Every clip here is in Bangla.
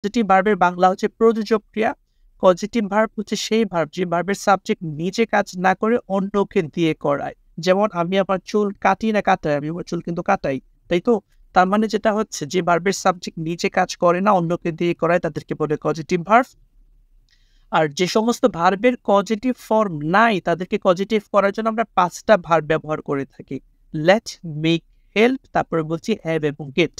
পজিটিভ ভার্বের বাংলা হচ্ছে প্রযোজক ক্রিয়া। পজিটিভ ভার্ব হচ্ছে সেই ভার্ব যে ভার্বের সাবজেক্ট নিজে কাজ না করে অন্যকে দিয়ে করায়। যেমন আমি আমার চুল কাটি না কাটাই, আমি আমার চুল কিন্তু কাটাই, তাই তো? তার মানে যেটা হচ্ছে যে ভার্বের সাবজেক্ট নিজে কাজ করে না অন্যকে দিয়ে করায় তাদেরকে বলে পজিটিভ ভার্ব। আর যে সমস্ত ভার্বের পজিটিভ ফর্ম নাই তাদেরকে পজিটিভ করার জন্য আমরা ৫ টা ভার্ব ব্যবহার করে থাকি। লেট, মেক, হেল্প, তারপরে বলছি হ্যাভ এবং গেট।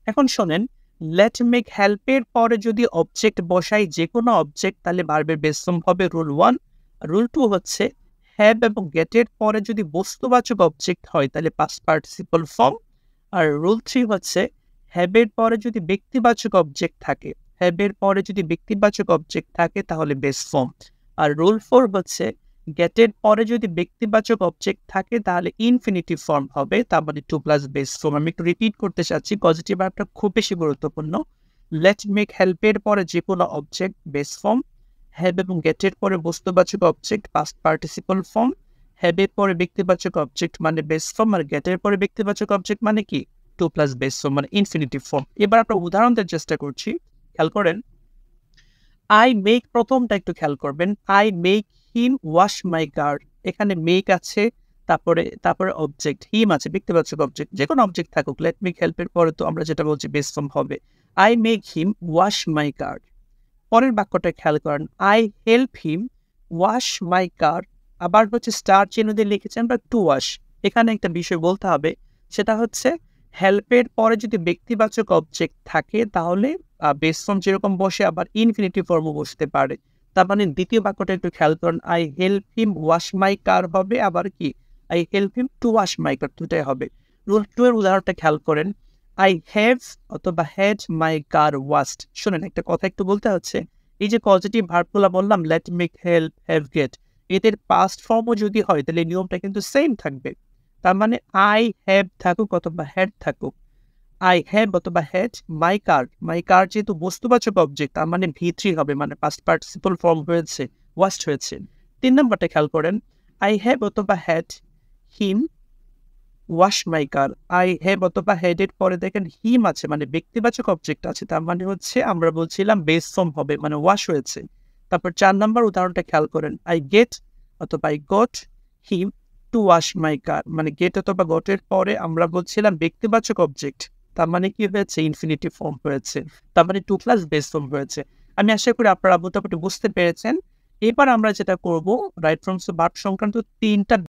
এখন শোনেন, লেট, মেক, হেল্পের পরে যদি অবজেক্ট বসাই যেকোনো অবজেক্ট তাহলে ভার্বের বেস ফর্ম হবে রুল 1। রুল 2 হচ্ছে হ্যাভ এবং গেটের পরে যদি বস্তুবাচক অবজেক্ট হয় তাহলে পাস্ট পার্টিসিপল ফর্ম। আর রুল 3 হচ্ছে হ্যাভের পরে যদি ব্যক্তিবাচক অবজেক্ট থাকে, হ্যাভের পরে যদি ব্যক্তিবাচক অবজেক্ট থাকে তাহলে বেস ফর্ম। আর রুল 4 হচ্ছে গেটের পরে যদি ব্যক্তিবাচক অবজেক্ট থাকে তাহলে ইনফিনিটিভ ফর্ম হবে, তার মানে 2 প্লাস বেস ফর্ম। আমি একটু রিপিট করতে চাচ্ছি, পজিটিভ ভার্বটা খুব বেশি গুরুত্বপূর্ণ। লেট, মেক, হেল্পের পরে যে কোনো অবজেক্ট বেস ফর্ম, হ্যাভ এবং গেটের পরে বস্তুবাচক অবজেক্ট পাস্ট পার্টিসিপল ফর্ম, হ্যাভের পরে ব্যক্তিবাচক অবজেক্ট মানে বেস ফর্ম, আর গেটের পরে ব্যক্তিবাচক অবজেক্ট মানে কি 2 প্লাস বেস ফর্ম মানে ইনফিনিটিভ ফর্ম। এবার আমরা উদাহরণ দেওয়ার চেষ্টা করছি, খেয়াল করেন। আই মেক প্রথমটা একটু খেয়াল করবেন। I make him wash my car. এখানে মেক আছে, তারপরে অবজেক্ট হিম আছে, ব্যক্তিবাচক অবজেক্ট, যে কোনো অবজেক্ট থাকুক। লেট, মেক, হেল্পের পরে তো আমরা যেটা বলছি বেস ফর্ম হবে। I make him wash my car. পরের বাক্যটা খেয়াল করেন, I help him wash my car. আবার হচ্ছে স্টার চিহ্ন দিয়ে লিখেছেন আমরা টু ওয়াশ। এখানে একটা বিষয় বলতে হবে, সেটা হচ্ছে হেল্পের পরে যদি ব্যক্তিবাচক অবজেক্ট থাকে তাহলে বেস ফর্ম যেরকম বসে আবার ইনফিনিটিভ ফর্মও বসতে পারে। তার মানে দ্বিতীয় বাক্যটা একটু খেয়াল করেন, I help him wash my car হবে, আবার কি I help him to wash my car, দুটাই হবে। রুল 2 এর উদাহরণটা খেয়াল করেন, আই হ্যাভ অথবা হ্যাড মাই কার ওয়াশড। শোনেন, একটা কথা একটু বলতে হচ্ছে, এই যে পজিটিভ ভার্বগুলো বললাম let, make, help, have, get, এদের পাস্ট ফর্মও যদি হয় তাহলে নিয়মটা কিন্তু সেম থাকবে। তার মানে আই হ্যাভ থাকুক অথবা হ্যাড থাকুক, আই হ্যাভ অথবা হ্যাড মাই কার। মাই কার যেহেতু বস্তুবাচক অবজেক্ট তার মানে ভি3 হবে, মানে পাস্ট পার্টিসিপল ফর্ম হয়েছে, ওয়াশড হয়েছে। 3 নাম্বারটা খেয়াল করেন, আই হ্যাভ অথবা had him wash my car. I have অথবা হ্যাড এর পরে দেখেন হিম আছে, মানে ব্যক্তিবাচক অবজেক্ট আছে, তার মানে হচ্ছে আমরা বলছিলাম বেস ফর্ম হবে, মানে ওয়াশ হয়েছে। তারপর 4 নাম্বার উদাহরণটা খেয়াল করেন, আই গেট অথবা I got him to wash my car. মানে গেট অথবা গটের পরে আমরা বলছিলাম ব্যক্তিবাচক অবজেক্ট, তার মানে কি হয়েছে ইনফিনিটিভ ফর্ম হয়েছে, তার মানে 2 প্লাস বেস ফর্ম হয়েছে। আমি আশা করি আপনারা মোটামুটি বুঝতে পেরেছেন। এবার আমরা যেটা করব, রাইট ফর্মস ভার্ব সংক্রান্ত 3টা